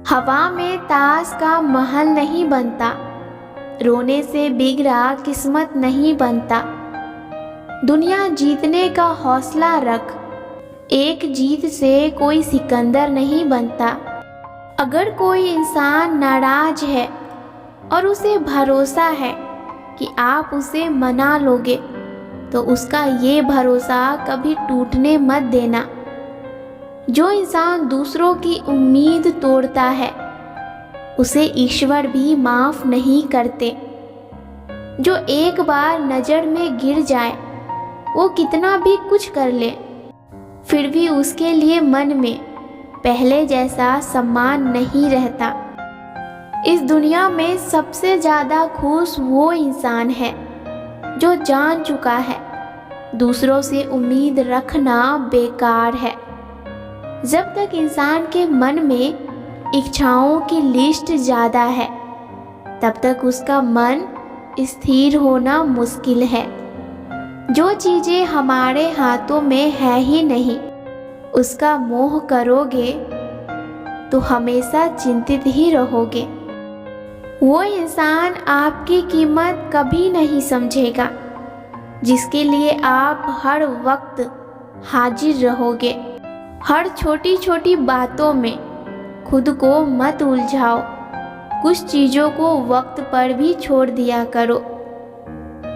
हवा में ताश का महल नहीं बनता, रोने से बिगड़ा किस्मत नहीं बनता। दुनिया जीतने का हौसला रख, एक जीत से कोई सिकंदर नहीं बनता। अगर कोई इंसान नाराज है और उसे भरोसा है कि आप उसे मना लोगे, तो उसका ये भरोसा कभी टूटने मत देना। जो इंसान दूसरों की उम्मीद तोड़ता है, उसे ईश्वर भी माफ़ नहीं करते। जो एक बार नज़र में गिर जाए, वो कितना भी कुछ कर ले, फिर भी उसके लिए मन में पहले जैसा सम्मान नहीं रहता। इस दुनिया में सबसे ज़्यादा खुश वो इंसान है जो जान चुका है दूसरों से उम्मीद रखना बेकार है। जब तक इंसान के मन में इच्छाओं की लिस्ट ज़्यादा है, तब तक उसका मन स्थिर होना मुश्किल है। जो चीज़ें हमारे हाथों में है ही नहीं, उसका मोह करोगे तो हमेशा चिंतित ही रहोगे। वो इंसान आपकी कीमत कभी नहीं समझेगा जिसके लिए आप हर वक्त हाजिर रहोगे। हर छोटी छोटी बातों में खुद को मत उलझाओ। कुछ चीज़ों को वक्त पर भी छोड़ दिया करो।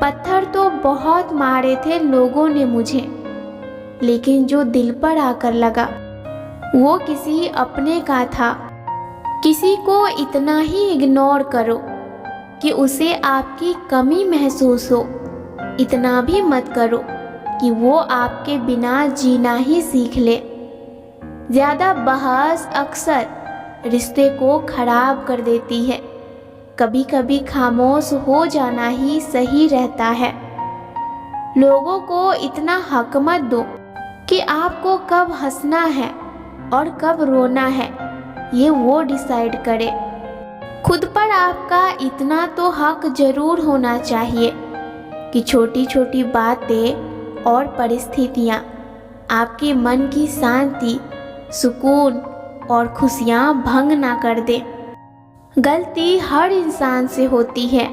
पत्थर तो बहुत मारे थे लोगों ने मुझे, लेकिन जो दिल पर आकर लगा वो किसी अपने का था। किसी को इतना ही इग्नोर करो कि उसे आपकी कमी महसूस हो। इतना भी मत करो कि वो आपके बिना जीना ही सीख ले। ज़्यादा बहस अक्सर रिश्ते को खराब कर देती है। कभी कभी खामोश हो जाना ही सही रहता है। लोगों को इतना हक मत दो कि आपको कब हंसना है और कब रोना है, ये वो डिसाइड करे। खुद पर आपका इतना तो हक जरूर होना चाहिए कि छोटी छोटी बातें और परिस्थितियाँ आपके मन की शांति, सुकून और खुशियाँ भंग ना कर दे। गलती हर इंसान से होती है,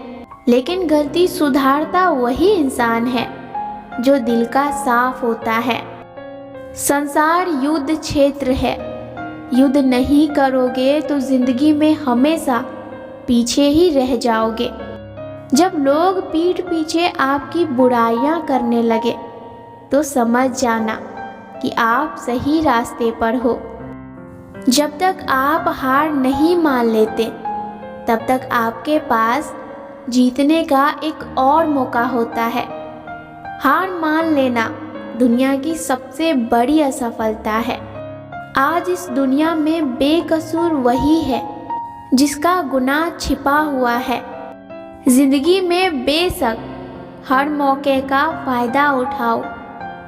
लेकिन गलती सुधारता वही इंसान है जो दिल का साफ होता है। संसार युद्ध क्षेत्र है। युद्ध नहीं करोगे तो जिंदगी में हमेशा पीछे ही रह जाओगे। जब लोग पीठ पीछे आपकी बुराइयां करने लगे, तो समझ जाना कि आप सही रास्ते पर हो। जब तक आप हार नहीं मान लेते, तब तक आपके पास जीतने का एक और मौका होता है। हार मान लेना दुनिया की सबसे बड़ी असफलता है। आज इस दुनिया में बेकसूर वही है जिसका गुनाह छिपा हुआ है। जिंदगी में बेशक हर मौके का फ़ायदा उठाओ,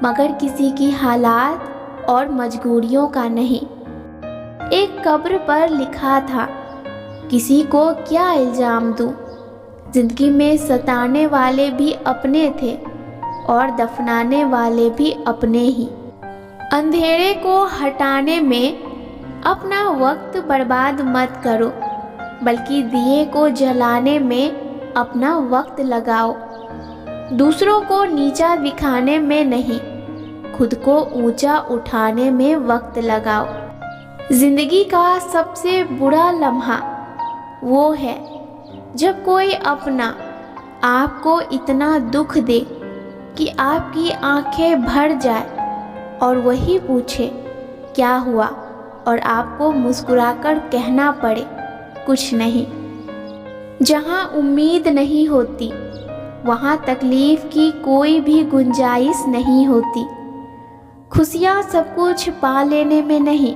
मगर किसी की हालात और मजबूरियों का नहीं। एक कब्र पर लिखा था, किसी को क्या इल्ज़ाम दूँ। जिंदगी में सताने वाले भी अपने थे और दफनाने वाले भी अपने ही। अंधेरे को हटाने में अपना वक्त बर्बाद मत करो, बल्कि दिए को जलाने में अपना वक्त लगाओ। दूसरों को नीचा दिखाने में नहीं, खुद को ऊंचा उठाने में वक्त लगाओ। जिंदगी का सबसे बुरा लम्हा वो है जब कोई अपना आपको इतना दुख दे कि आपकी आंखें भर जाए और वही पूछे क्या हुआ, और आपको मुस्कुराकर कहना पड़े कुछ नहीं। जहाँ उम्मीद नहीं होती, वहाँ तकलीफ़ की कोई भी गुंजाइश नहीं होती। खुशियाँ सब कुछ पा लेने में नहीं,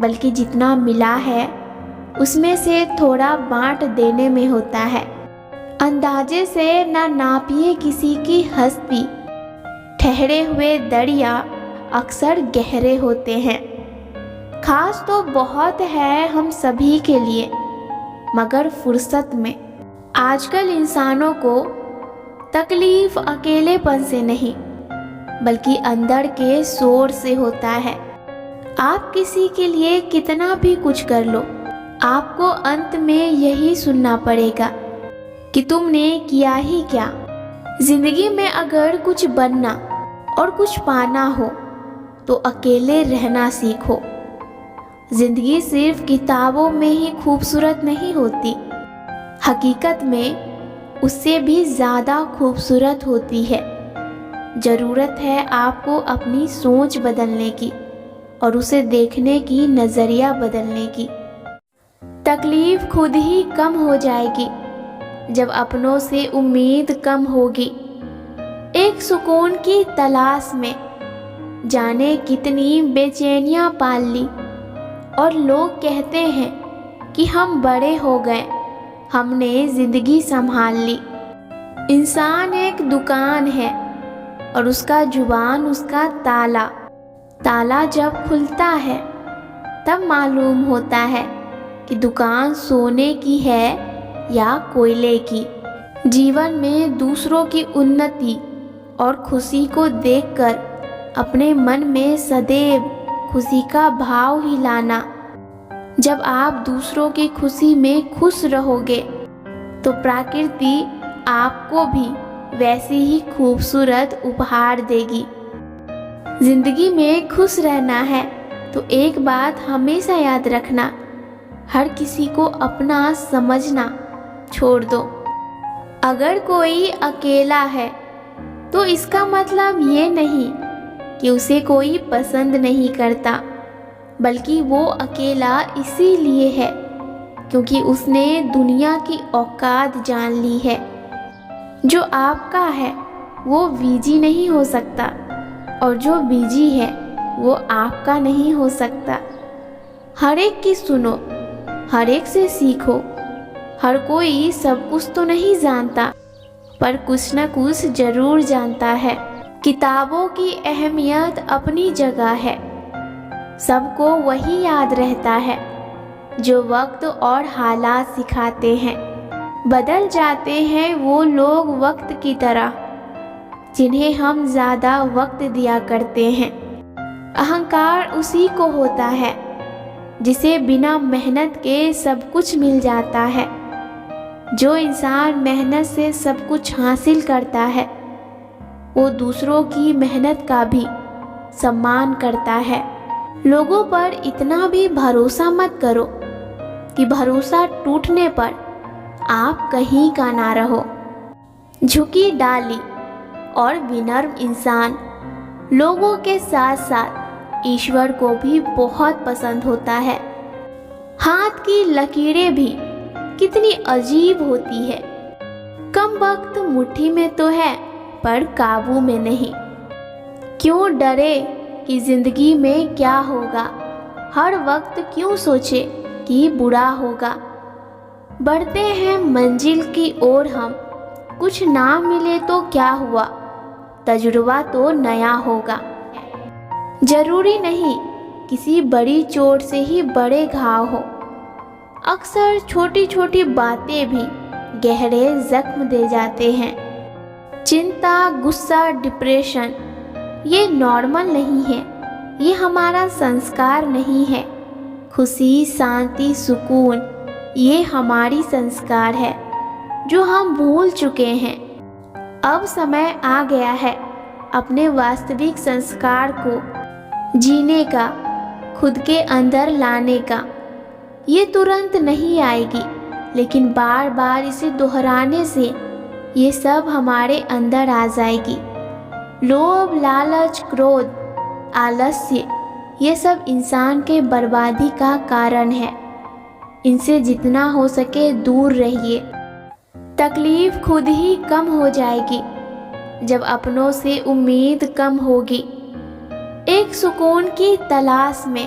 बल्कि जितना मिला है उसमें से थोड़ा बांट देने में होता है। अंदाजे से ना नापिए किसी की हस्ती, ठहरे हुए दरिया अक्सर गहरे होते हैं। खास तो बहुत है हम सभी के लिए, मगर फुर्सत में। आजकल इंसानों को तकलीफ अकेलेपन से नहीं, बल्कि अंदर के शोर से होता है। आप किसी के लिए कितना भी कुछ कर लो, आपको अंत में यही सुनना पड़ेगा कि तुमने किया ही क्या। जिंदगी में अगर कुछ बनना और कुछ पाना हो तो अकेले रहना सीखो। जिंदगी सिर्फ किताबों में ही खूबसूरत नहीं होती, हकीकत में उससे भी ज़्यादा खूबसूरत होती है। ज़रूरत है आपको अपनी सोच बदलने की और उसे देखने की नज़रिया बदलने की। तकलीफ़ खुद ही कम हो जाएगी जब अपनों से उम्मीद कम होगी। एक सुकून की तलाश में जाने कितनी बेचैनियाँ पाल ली, और लोग कहते हैं कि हम बड़े हो गए, हमने ज़िंदगी संभाल ली। इंसान एक दुकान है और उसका जुबान उसका ताला। ताला जब खुलता है तब मालूम होता है कि दुकान सोने की है या कोयले की। जीवन में दूसरों की उन्नति और खुशी को देखकर अपने मन में सदैव खुशी का भाव ही लाना। जब आप दूसरों की खुशी में खुश रहोगे तो प्रकृति आपको भी वैसी ही खूबसूरत उपहार देगी। जिंदगी में खुश रहना है तो एक बात हमेशा याद रखना, हर किसी को अपना समझना छोड़ दो। अगर कोई अकेला है तो इसका मतलब ये नहीं कि उसे कोई पसंद नहीं करता, बल्कि वो अकेला इसीलिए है क्योंकि उसने दुनिया की औकात जान ली है। जो आपका है वो बीजी नहीं हो सकता और जो बीजी है वो आपका नहीं हो सकता। हर एक की सुनो, हर एक से सीखो। हर कोई सब कुछ तो नहीं जानता, पर कुछ न कुछ जरूर जानता है। किताबों की अहमियत अपनी जगह है, सबको वही याद रहता है जो वक्त और हालात सिखाते हैं। बदल जाते हैं वो लोग वक्त की तरह जिन्हें हम ज़्यादा वक्त दिया करते हैं। अहंकार उसी को होता है जिसे बिना मेहनत के सब कुछ मिल जाता है। जो इंसान मेहनत से सब कुछ हासिल करता है वो दूसरों की मेहनत का भी सम्मान करता है। लोगों पर इतना भी भरोसा मत करो कि भरोसा टूटने पर आप कहीं का ना रहो। झुकी डाली और विनम्र इंसान लोगों के साथ साथ ईश्वर को भी बहुत पसंद होता है। हाथ की लकीरें भी कितनी अजीब होती है। कम वक्त मुट्ठी में तो है पर काबू में नहीं। क्यों डरे कि जिंदगी में क्या होगा, हर वक्त क्यों सोचे कि बुरा होगा। बढ़ते हैं मंजिल की ओर हम, कुछ ना मिले तो क्या हुआ, तजुर्बा तो नया होगा। जरूरी नहीं किसी बड़ी चोट से ही बड़े घाव हो, अक्सर छोटी छोटी बातें भी गहरे जख्म दे जाते हैं। चिंता, गुस्सा, डिप्रेशन ये नॉर्मल नहीं है, ये हमारा संस्कार नहीं है। खुशी, शांति, सुकून ये हमारी संस्कार है जो हम भूल चुके हैं। अब समय आ गया है अपने वास्तविक संस्कार को जीने का, खुद के अंदर लाने का। ये तुरंत नहीं आएगी, लेकिन बार बार इसे दोहराने से ये सब हमारे अंदर आ जाएगी। लोभ, लालच, क्रोध, आलस्य ये सब इंसान के बर्बादी का कारण है। इनसे जितना हो सके दूर रहिए। तकलीफ खुद ही कम हो जाएगी जब अपनों से उम्मीद कम होगी। एक सुकून की तलाश में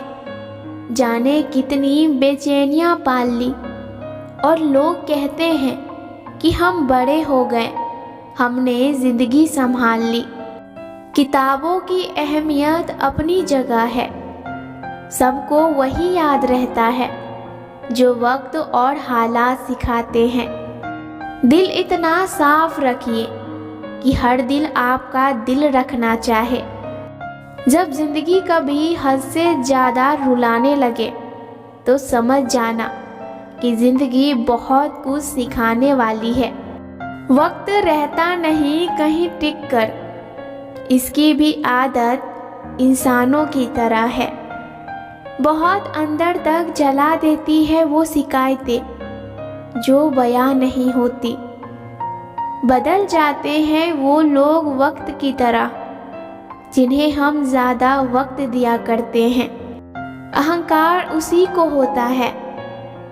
जाने कितनी बेचैनियाँ पाल ली, और लोग कहते हैं कि हम बड़े हो गए, हमने ज़िंदगी संभाल ली। किताबों की अहमियत अपनी जगह है, सबको वही याद रहता है जो वक्त और हालात सिखाते हैं। दिल इतना साफ रखिए कि हर दिल आपका दिल रखना चाहे। जब जिंदगी कभी हद से ज़्यादा रुलाने लगे तो समझ जाना कि जिंदगी बहुत कुछ सिखाने वाली है। वक्त रहता नहीं कहीं टिक कर, इसकी भी आदत इंसानों की तरह है। बहुत अंदर तक जला देती है वो शिकायतें जो बयां नहीं होती। बदल जाते हैं वो लोग वक्त की तरह जिन्हें हम ज़्यादा वक्त दिया करते हैं। अहंकार उसी को होता है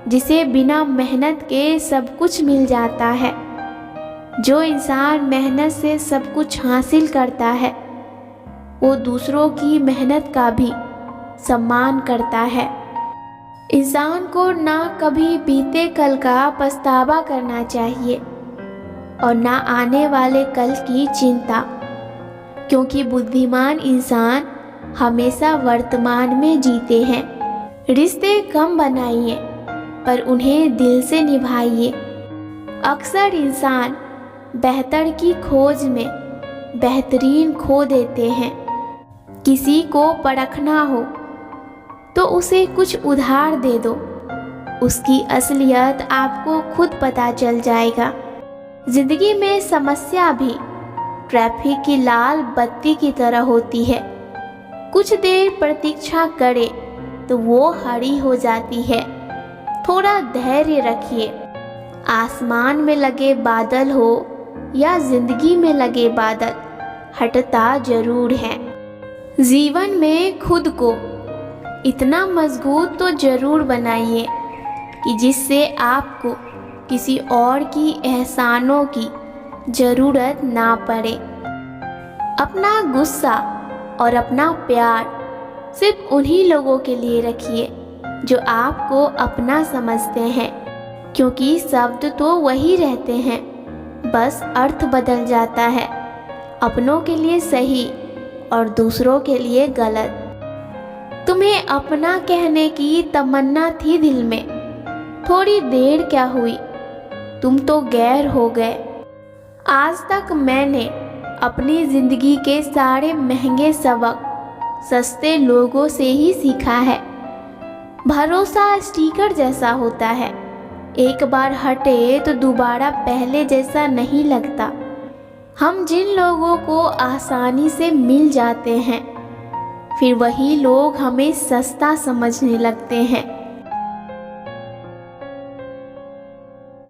जिसे बिना मेहनत के सब कुछ मिल जाता है। जो इंसान मेहनत से सब कुछ हासिल करता है वो दूसरों की मेहनत का भी सम्मान करता है। इंसान को ना कभी बीते कल का पछतावा करना चाहिए और ना आने वाले कल की चिंता, क्योंकि बुद्धिमान इंसान हमेशा वर्तमान में जीते हैं। रिश्ते कम बनाइए पर उन्हें दिल से निभाइए। अक्सर इंसान बेहतर की खोज में बेहतरीन खो देते हैं। किसी को परखना हो तो उसे कुछ उधार दे दो, उसकी असलियत आपको खुद पता चल जाएगा। जिंदगी में समस्या भी ट्रैफिक की लाल बत्ती की तरह होती है। कुछ देर प्रतीक्षा करे तो वो हरी हो जाती है। थोड़ा धैर्य रखिए। आसमान में लगे बादल हो या जिंदगी में लगे बादल, हटता जरूर है। जीवन में खुद को इतना मजबूत तो जरूर बनाइए कि जिससे आपको किसी और की एहसानों की ज़रूरत ना पड़े। अपना गुस्सा और अपना प्यार सिर्फ उन्हीं लोगों के लिए रखिए जो आपको अपना समझते हैं, क्योंकि शब्द तो वही रहते हैं, बस अर्थ बदल जाता है। अपनों के लिए सही और दूसरों के लिए गलत। तुम्हें अपना कहने की तमन्ना थी दिल में, थोड़ी देर क्या हुई, तुम तो गैर हो गए। आज तक मैंने अपनी ज़िंदगी के सारे महंगे सबक सस्ते लोगों से ही सीखा है। भरोसा स्टिकर जैसा होता है, एक बार हटे तो दोबारा पहले जैसा नहीं लगता। हम जिन लोगों को आसानी से मिल जाते हैं, फिर वही लोग हमें सस्ता समझने लगते हैं।